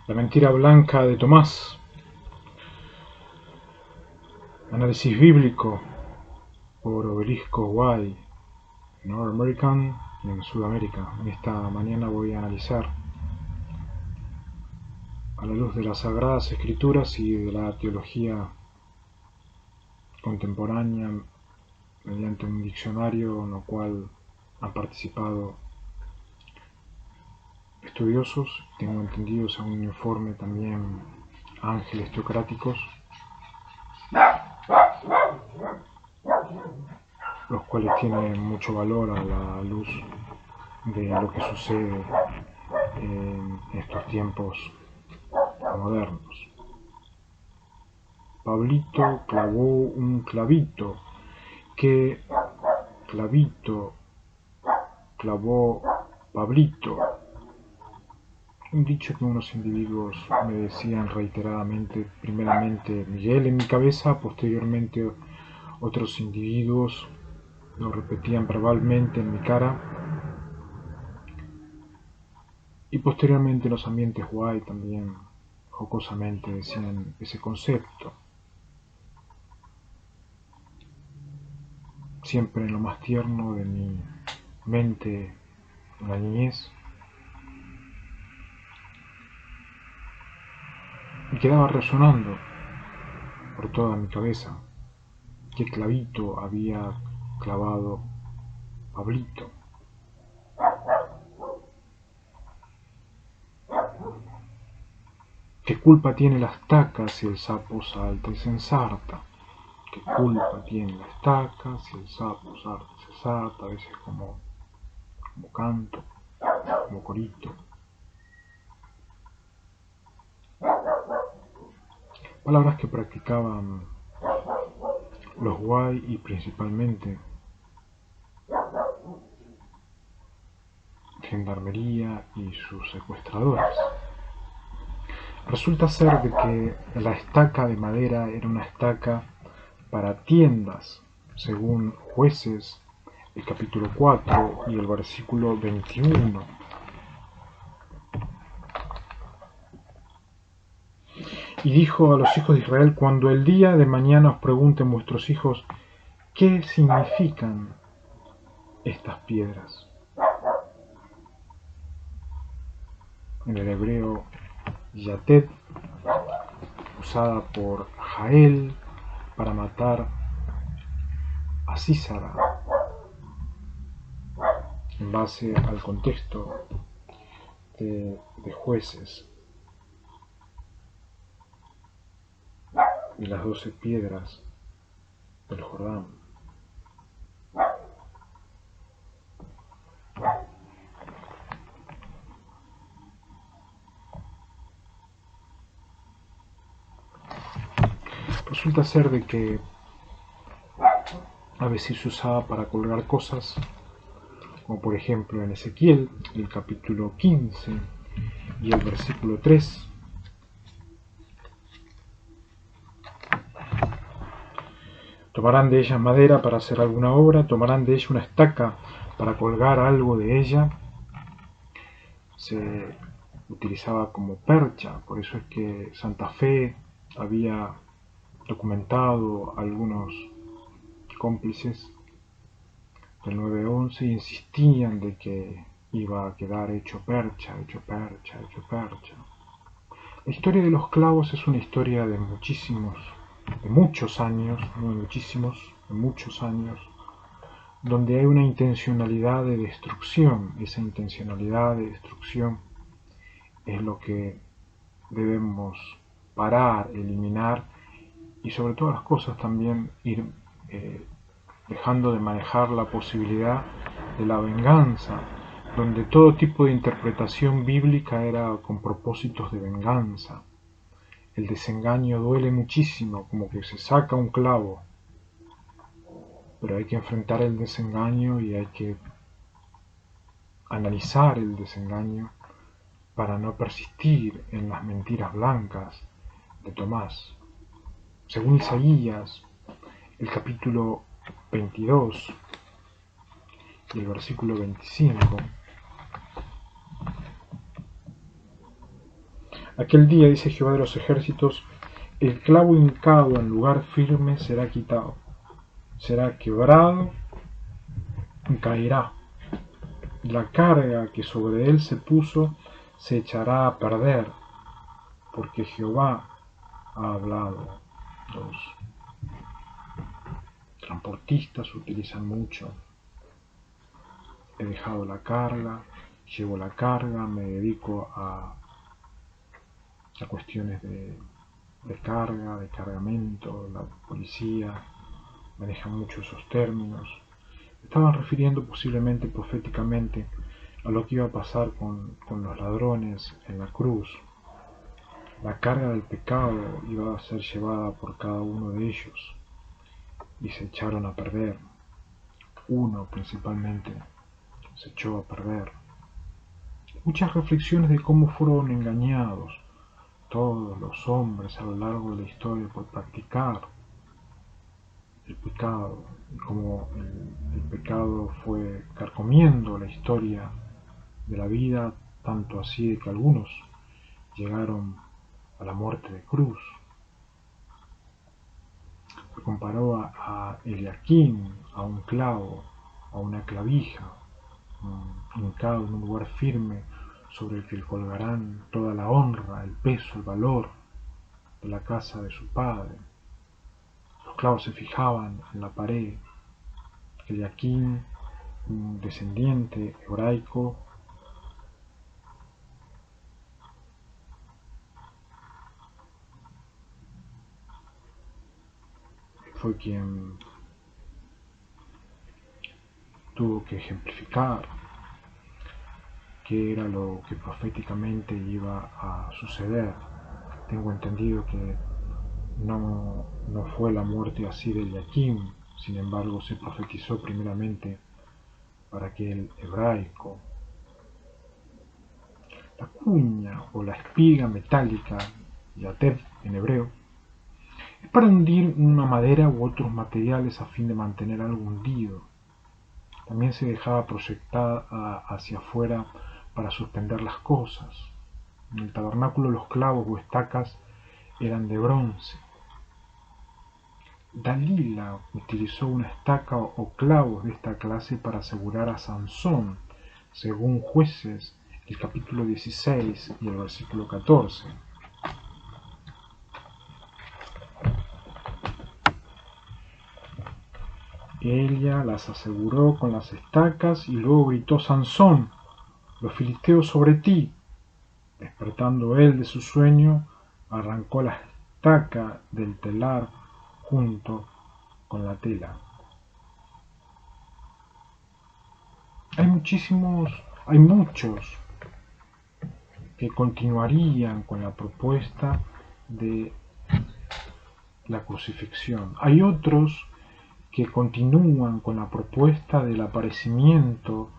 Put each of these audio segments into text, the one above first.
La mentira blanca de Tomás. Análisis bíblico por Obelisco Guay, en North American y en Sudamérica. En esta mañana voy a analizar, a la luz de las Sagradas Escrituras y de la teología contemporánea, mediante un diccionario en el cual han participado estudiosos, tengo entendido según un informe también ángeles teocráticos, los cuales tienen mucho valor a la luz de lo que sucede en estos tiempos modernos. Pablito clavó un clavito. ¿Qué clavito clavó Pablito? Un dicho que unos individuos me decían reiteradamente, primeramente Miguel en mi cabeza, posteriormente otros individuos lo repetían verbalmente en mi cara, y posteriormente los ambientes guay también jocosamente decían ese concepto. Siempre en lo más tierno de mi mente, en la niñez, y quedaba resonando por toda mi cabeza qué clavito había clavado Pablito. ¿Qué culpa tiene la estaca si el sapo salta y se ensarta? ¿Qué culpa tiene la estaca si el sapo salta y se ensarta? A veces como canto, como corito. Palabras que practicaban los guay y principalmente gendarmería y sus secuestradores. Resulta ser de que la estaca de madera era una estaca para tiendas, según Jueces, el capítulo 4 y el versículo 21. Y dijo a los hijos de Israel: cuando el día de mañana os pregunten vuestros hijos, ¿qué significan estas piedras? En el hebreo, yatet, usada por Jael para matar a Sísara, en base al contexto de Jueces y las 12 piedras del Jordán. Resulta ser de que a veces se usaba para colgar cosas, como por ejemplo en Ezequiel, el capítulo 15 y el versículo 3. Tomarán de ella madera para hacer alguna obra, tomarán de ella una estaca para colgar algo de ella. Se utilizaba como percha, por eso es que Santa Fe había documentado algunos cómplices del 9/11 y insistían de que iba a quedar hecho percha, hecho percha, hecho percha. La historia de los clavos es una historia de muchos años, no de muchísimos, de muchos años, donde hay una intencionalidad de destrucción. Esa intencionalidad de destrucción es lo que debemos parar, eliminar y sobre todas las cosas también ir dejando de manejar la posibilidad de la venganza, donde todo tipo de interpretación bíblica era con propósitos de venganza. El desengaño duele muchísimo, como que se saca un clavo, pero hay que enfrentar el desengaño y hay que analizar el desengaño para no persistir en las mentiras blancas de Tomás. Según Isaías, el capítulo 22 y el versículo 25, Aquel día, dice Jehová de los ejércitos, el clavo hincado en lugar firme será quitado, será quebrado y caerá. La carga que sobre él se puso se echará a perder, porque Jehová ha hablado. Los transportistas utilizan mucho: he dejado la carga, llevo la carga, me dedico a cuestiones de carga, de cargamento. La policía maneja mucho esos términos. Estaban refiriendo posiblemente proféticamente a lo que iba a pasar con los ladrones en la cruz. La carga del pecado iba a ser llevada por cada uno de ellos y se echaron a perder. Uno principalmente se echó a perder. Muchas reflexiones de cómo fueron engañados todos los hombres a lo largo de la historia por practicar el pecado, y cómo el pecado fue carcomiendo la historia de la vida, tanto así de que algunos llegaron a la muerte de cruz. Se comparó a Eliaquim, a un clavo, a una clavija, hincado en un lugar firme sobre el que colgarán toda la honra, el peso, el valor de la casa de su padre. Los clavos se fijaban en la pared. Eliaquim, un descendiente hebraico, fue quien tuvo que ejemplificar qué era lo que proféticamente iba a suceder. Tengo entendido que no fue la muerte así de Eliaquim, sin embargo se profetizó primeramente para que el hebraico, la cuña o la espiga metálica, yatet en hebreo, es para hundir una madera u otros materiales a fin de mantener algo hundido. También se dejaba proyectar hacia afuera para suspender las cosas. En el tabernáculo los clavos o estacas eran de bronce. Dalila utilizó una estaca o clavos de esta clase para asegurar a Sansón, según Jueces, el capítulo 16 y el versículo 14. Ella las aseguró con las estacas y luego gritó: Sansón, los filisteos sobre ti. Despertando él de su sueño, arrancó la estaca del telar junto con la tela. Hay muchos que continuarían con la propuesta de la crucifixión. Hay otros que continúan con la propuesta del aparecimiento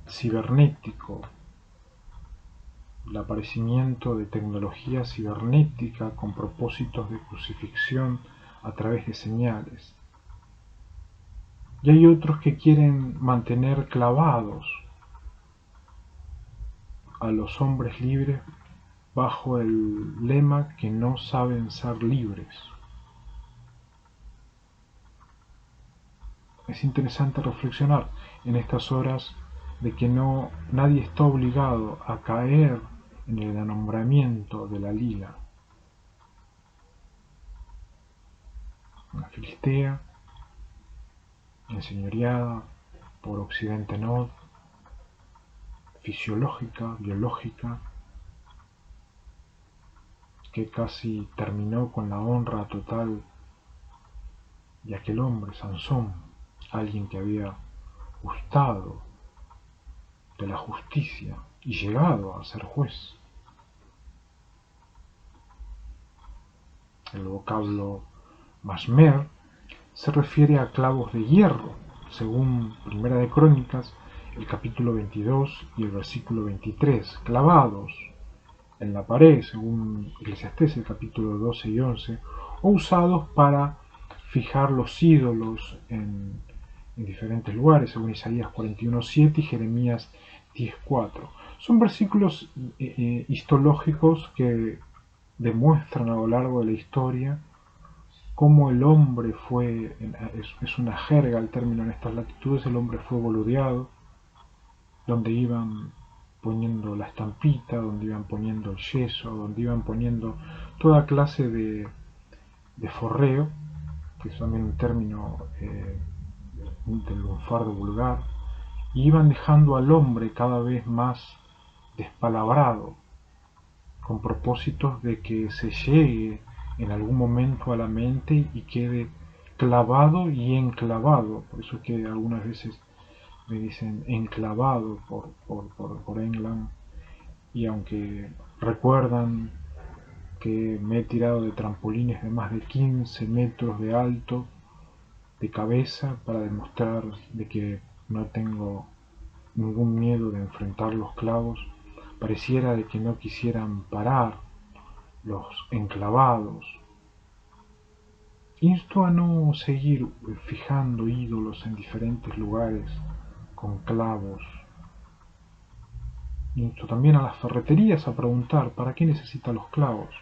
cibernético, el aparecimiento de tecnología cibernética con propósitos de crucifixión a través de señales. Y hay otros que quieren mantener clavados a los hombres libres bajo el lema que no saben ser libres. Es interesante reflexionar en estas horas de que nadie está obligado a caer en el enamoramiento de la lila. Una filistea, enseñoreada por Occidente Nod, fisiológica, biológica, que casi terminó con la honra total de aquel hombre, Sansón, alguien que había gustado de la justicia y llegado a ser juez. El vocablo masmer se refiere a clavos de hierro, según Primera de Crónicas, el capítulo 22 y el versículo 23, clavados en la pared, según Eclesiastés, el capítulo 12 y 11, o usados para fijar los ídolos en diferentes lugares, según Isaías 41:7 y Jeremías 10:4. Son versículos histológicos que demuestran a lo largo de la historia cómo el hombre fue, es una jerga el término en estas latitudes, el hombre fue boludeado, donde iban poniendo la estampita, donde iban poniendo el yeso, donde iban poniendo toda clase de forreo, que es también un término del lunfardo vulgar, y iban dejando al hombre cada vez más despalabrado, con propósitos de que se llegue en algún momento a la mente y quede clavado y enclavado. Por eso es que algunas veces me dicen enclavado por England, y aunque recuerdan que me he tirado de trampolines de más de 15 metros de alto, de cabeza, para demostrar de que no tengo ningún miedo de enfrentar los clavos, pareciera de que no quisieran parar los enclavados. Insto a no seguir fijando ídolos en diferentes lugares con clavos. Insto también a las ferreterías a preguntar ¿para qué necesita los clavos?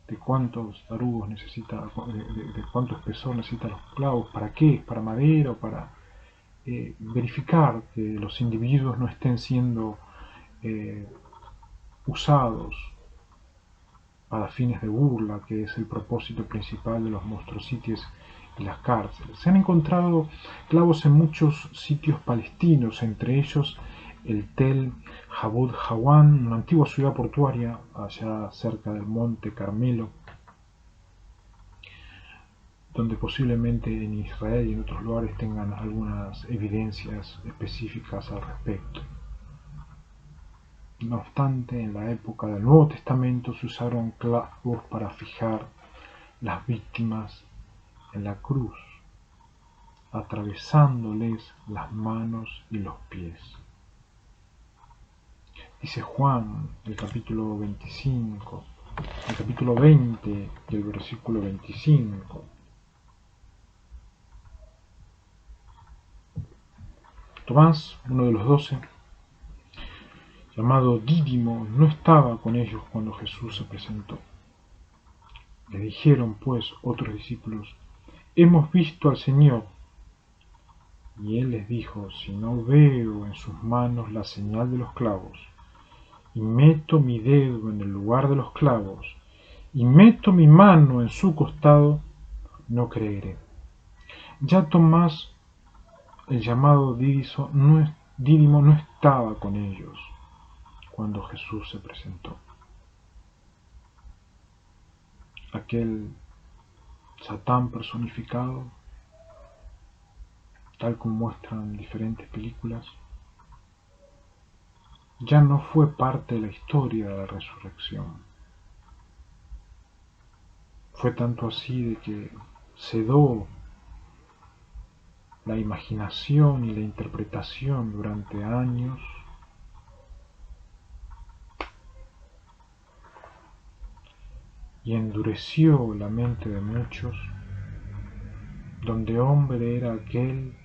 ¿De cuántos tarugos necesita? ¿De cuánto espesor necesita los clavos? ¿Para qué? ¿Para madera o para verificar que los individuos no estén siendo usados para fines de burla, que es el propósito principal de los monstruositios y las cárceles? Se han encontrado clavos en muchos sitios palestinos, entre ellos el Tel Jabud Hawan, una antigua ciudad portuaria allá cerca del monte Carmelo, donde posiblemente en Israel y en otros lugares tengan algunas evidencias específicas al respecto. No obstante, en la época del Nuevo Testamento se usaron clavos para fijar las víctimas en la cruz, atravesándoles las manos y los pies. Dice Juan, el capítulo 25, el capítulo 20 y el versículo 25. Tomás, uno de los 12, llamado Dídimo, no estaba con ellos cuando Jesús se presentó. Le dijeron, pues, otros discípulos, hemos visto al Señor. Y él les dijo, si no veo en sus manos la señal de los clavos, y meto mi dedo en el lugar de los clavos, y meto mi mano en su costado, no creeré. Ya Tomás, el llamado Dídimo, no estaba con ellos cuando Jesús se presentó. Aquel Satán personificado, tal como muestran diferentes películas, ya no fue parte de la historia de la resurrección. Fue tanto así de que sedó la imaginación y la interpretación durante años, y endureció la mente de muchos, donde hombre era aquel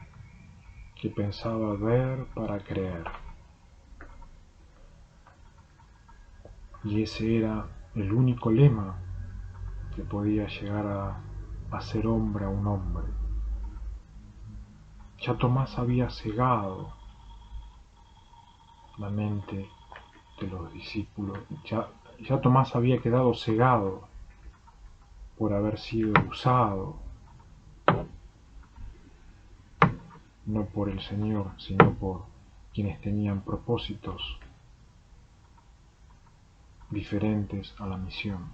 que pensaba ver para creer. Y ese era el único lema que podía llegar a hacer hombre a un hombre. Ya Tomás había cegado la mente de los discípulos, ya Tomás había quedado cegado por haber sido usado, no por el Señor, sino por quienes tenían propósitos diferentes a la misión.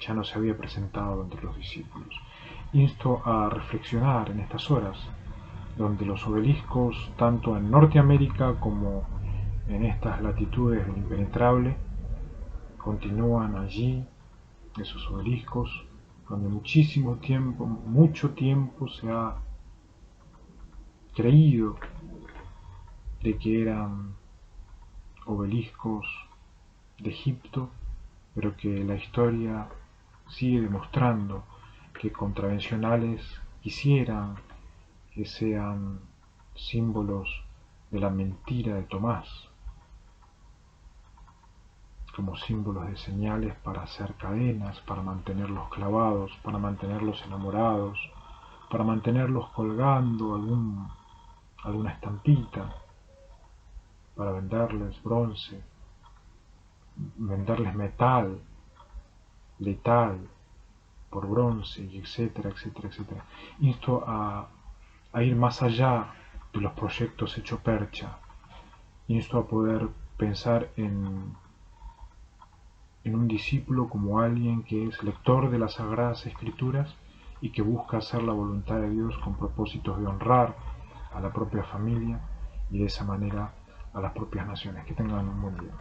Ya no se había presentado entre los discípulos. Insto a reflexionar en estas horas, donde los obeliscos, tanto en Norteamérica como en estas latitudes del impenetrable, continúan allí, esos obeliscos, donde mucho tiempo se ha creído de que eran obeliscos de Egipto, pero que la historia sigue demostrando que contravencionales quisieran que sean símbolos de la mentira de Tomás, como símbolos de señales para hacer cadenas, para mantenerlos clavados, para mantenerlos enamorados, para mantenerlos colgando alguna estampita, para venderles bronce, venderles metal, letal, por bronce, y etcétera, etcétera, etcétera. Insto a ir más allá de los proyectos hecho percha. Insto a poder pensar en un discípulo como alguien que es lector de las Sagradas Escrituras y que busca hacer la voluntad de Dios con propósitos de honrar a la propia familia y de esa manera a las propias naciones. Que tengan un buen día.